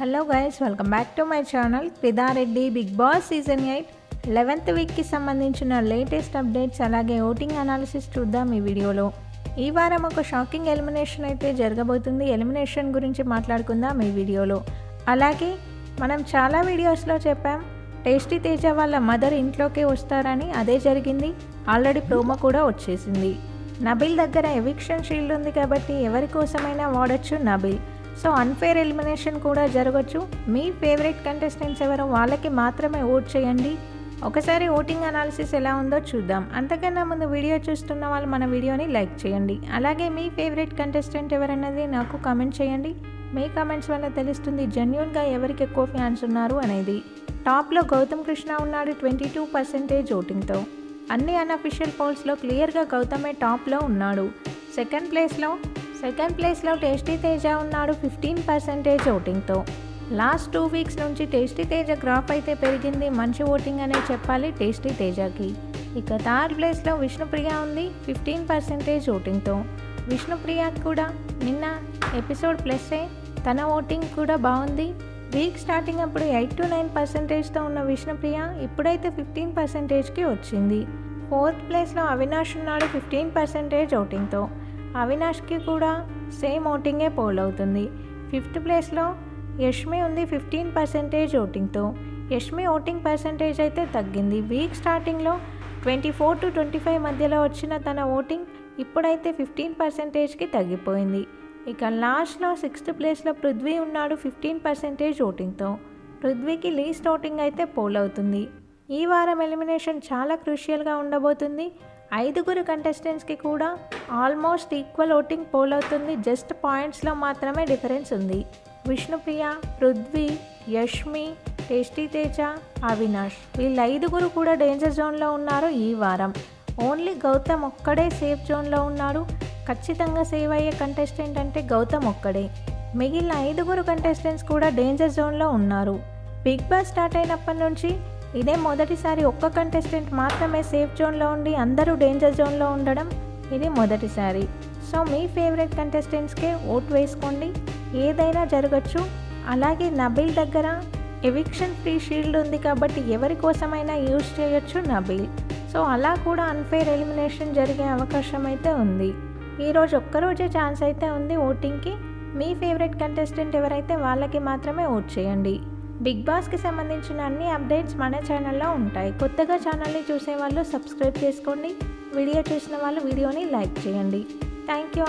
Hello guys, welcome back to my channel. పిదారెడ్డి Bigg Boss season 8 11th వీక్కి సంబంధించిన latest updates అలాగే voting analysis చూద్దాం ఈ వీడియోలో. ఈ వారం ఒక షాకింగ్ ఎలిమినేషన్ అయితే జరగబోతుంది. ఎలిమినేషన్ గురించి మాట్లాడుకుందాం ఈ వీడియోలో. అలాగే మనం చాలా వీడియోస్లో చెప్పాం టేస్టీ తేజ వాళ్ళ మదర్ ఇంట్లోకి వస్తారని. అదే జరిగింది. ఆల్రెడీ ప్రోమో కూడా వచ్చేసింది. నబిల్ దగ్గర ఎవిక్షన్ షీల్డ్ ఉంది కాబట్టి ఎవరి కోసమైనా వాడచ్చు నబిల్. సో అన్ఫేర్ ఎలిమినేషన్ కూడా జరగచ్చు. మీ ఫేవరెట్ కంటెస్టెంట్స్ ఎవరో వాళ్ళకి మాత్రమే ఓట్ చేయండి. ఒకసారి ఓటింగ్ అనాలిసిస్ ఎలా ఉందో చూద్దాం. అంతకన్నా ముందు వీడియో చూస్తున్న వాళ్ళు మన వీడియోని లైక్ చేయండి. అలాగే మీ ఫేవరెట్ కంటెస్టెంట్ ఎవరన్నది నాకు కామెంట్ చేయండి. మీ కామెంట్స్ వల్ల తెలుస్తుంది జెన్యూన్గా ఎవరికి ఎక్కువ ఫ్యాన్స్ ఉన్నారు అనేది. టాప్లో గౌతమ్ కృష్ణ ఉన్నాడు 22% ఓటింగ్తో. అన్ని అన్అఫిషియల్ పోల్స్లో క్లియర్గా గౌతమే టాప్లో ఉన్నాడు. సెకండ్ ప్లేస్లో టేస్టీ తేజ ఉన్నాడు 15% ఓటింగ్తో. లాస్ట్ 2 వీక్స్ నుంచి టేస్టీ తేజ గ్రాఫ్ అయితే పెరిగింది. మంచి ఓటింగ్ అనే చెప్పాలి టేస్టీ తేజకి. ఇక థర్డ్ ప్లేస్లో విష్ణుప్రియ ఉంది 15% ఓటింగ్తో. విష్ణుప్రియకి కూడా నిన్న ఎపిసోడ్ ప్లస్సే, తన ఓటింగ్ కూడా బాగుంది. వీక్ స్టార్టింగ్ అప్పుడు 8 to 9%తో ఉన్న విష్ణుప్రియ ఇప్పుడైతే 15%కి వచ్చింది. ఫోర్త్ ప్లేస్లో అవినాష్ ఉన్నాడు 15% ఓటింగ్తో. అవినాష్కి కూడా సేమ్ ఓటింగే పోల్ అవుతుంది. ఫిఫ్త్ ప్లేస్లో యష్మి ఉంది 15% ఓటింగ్తో. యష్మి ఓటింగ్ పర్సంటేజ్ అయితే తగ్గింది. వీక్ స్టార్టింగ్లో 24 to 25 మధ్యలో వచ్చిన తన ఓటింగ్ ఇప్పుడైతే 15%కి తగ్గిపోయింది. ఇక లాస్ట్లో 6th ప్లేస్లో పృథ్వీ ఉన్నాడు 15% ఓటింగ్తో. పృథ్వీకి లీస్ట్ ఓటింగ్ అయితే పోల్ అవుతుంది. ఈ వారం ఎలిమినేషన్ చాలా క్రూషియల్గా ఉండబోతుంది. 5 కంటెస్టెంట్స్కి కూడా ఆల్మోస్ట్ ఈక్వల్ ఓటింగ్ పోల్ అవుతుంది. జస్ట్ పాయింట్స్లో మాత్రమే డిఫరెన్స్ ఉంది. విష్ణుప్రియ, పృథ్వీ, యష్మి, టేస్టీ తేజ, అవినాష్ వీళ్ళ 5 కూడా డేంజర్ జోన్లో ఉన్నారు ఈ వారం. ఓన్లీ గౌతమ్ ఒక్కడే సేఫ్ జోన్లో ఉన్నాడు. ఖచ్చితంగా సేవ్ అయ్యే కంటెస్టెంట్ అంటే గౌతమ్ ఒక్కడే. మిగిలిన 5 కంటెస్టెంట్స్ కూడా డేంజర్ జోన్లో ఉన్నారు. బిగ్ బాస్ స్టార్ట్ అయినప్పటి నుంచి ఇదే మొదటిసారి ఒక్క కంటెస్టెంట్ మాత్రమే సేఫ్ జోన్లో ఉండి అందరూ డేంజర్ జోన్లో ఉండడం ఇది మొదటిసారి. సో మీ ఫేవరెట్ కంటెస్టెంట్స్కే ఓట్ వేసుకోండి. ఏదైనా జరగచ్చు. అలాగే నబిల్ దగ్గర ఎవిక్షన్ ఫ్రీ షీల్డ్ ఉంది కాబట్టి ఎవరి కోసమైనా యూజ్ చేయొచ్చు నబిల్. సో అలా కూడా అన్ఫేర్ ఎలిమినేషన్ జరిగే అవకాశం అయితే ఉంది. ఈరోజు ఒక్కరోజే ఛాన్స్ అయితే ఉంది ఓటింగ్కి. మీ ఫేవరెట్ కంటెస్టెంట్ ఎవరైతే వాళ్ళకి మాత్రమే ఓట్ చేయండి. బిగ్ బాస్కి సంబంధించిన అన్ని అప్డేట్స్ మన ఛానల్లో ఉంటాయి. కొత్తగా ఛానల్ని చూసే వాళ్ళు సబ్స్క్రైబ్ చేసుకోండి. వీడియో చూసిన వాళ్ళు వీడియోని లైక్ చేయండి. Thank you.